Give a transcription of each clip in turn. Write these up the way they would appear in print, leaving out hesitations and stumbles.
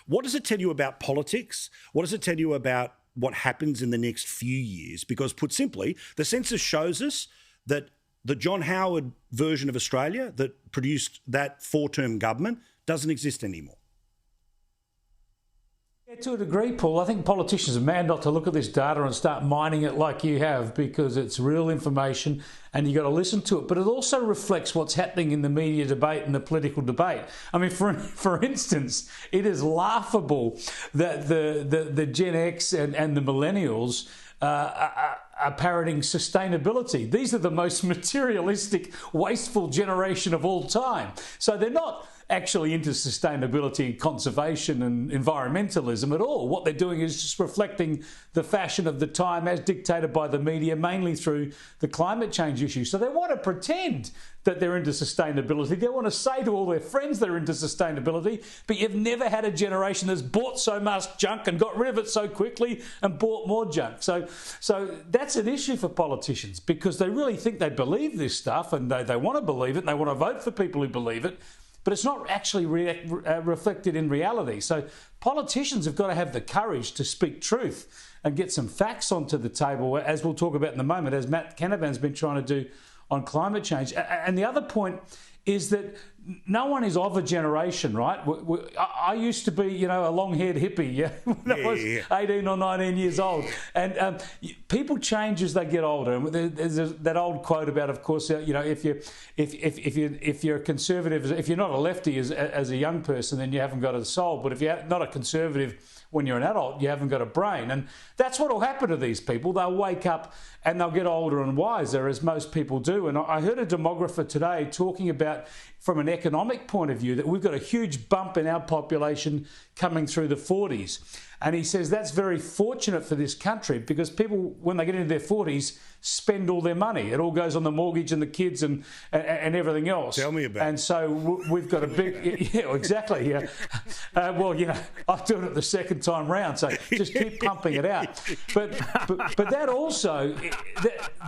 What does it tell you about politics? What does it tell you about what happens in the next few years? Because put simply, the census shows us that the John Howard version of Australia that produced that four-term government doesn't exist anymore. Yeah, to a degree, Paul. I think politicians are mad not to look at this data and start mining it like you have, because it's real information and you've got to listen to it. But it also reflects what's happening in the media debate and the political debate. I mean, for instance, it is laughable that the Gen X and the millennials are parroting sustainability. These are the most materialistic, wasteful generation of all time. So they're not actually into sustainability, conservation and environmentalism at all. What they're doing is just reflecting the fashion of the time as dictated by the media, mainly through the climate change issue. So they want to pretend that they're into sustainability. They want to say to all their friends they're into sustainability, but you've never had a generation that's bought so much junk and got rid of it so quickly and bought more junk. So that's an issue for politicians, because they really think they believe this stuff and they want to believe it and they want to vote for people who believe it, but it's not actually reflected in reality. So politicians have got to have the courage to speak truth and get some facts onto the table, as we'll talk about in a moment, as Matt Canavan's been trying to do on climate change. And the other point is that no one is of a generation, right? I used to be, a long-haired hippie when I was 18 or 19 years old. And people change as they get older. There's that old quote about, of course, if you're a conservative, if you're not a lefty as a young person, then you haven't got a soul. But if you're not a conservative when you're an adult, you haven't got a brain. And that's what will happen to these people. They'll wake up and they'll get older and wiser, as most people do. And I heard a demographer today talking about, from an economic point of view, that we've got a huge bump in our population coming through the 40s. And he says that's very fortunate for this country, because people, when they get into their 40s, spend all their money. It all goes on the mortgage and the kids and everything else. Tell me about it. And so we've got a big... Yeah, exactly, yeah. Well, I've done it the second time round, so just keep pumping it out. But that also...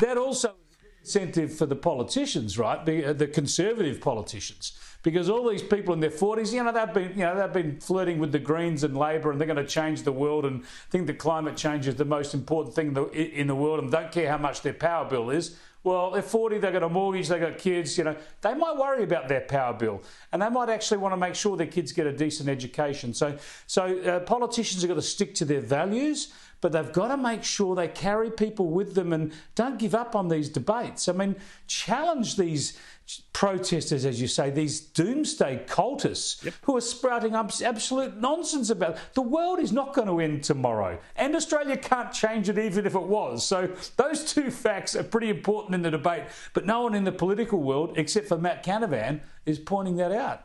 That also is an incentive for the politicians, right? The conservative politicians. Because all these people in their 40s, they've been flirting with the Greens and Labor, and they're going to change the world and think that climate change is the most important thing in the world, and don't care how much their power bill is. Well, they're 40, they've got a mortgage, they've got kids, they might worry about their power bill, and they might actually want to make sure their kids get a decent education. So politicians have got to stick to their values, but they've got to make sure they carry people with them and don't give up on these debates. I mean, challenge these protesters, as you say, these doomsday cultists who are sprouting up absolute nonsense about it. The world is not going to end tomorrow, and Australia can't change it even if it was. So those two facts are pretty important in the debate, but no one in the political world, except for Matt Canavan, is pointing that out.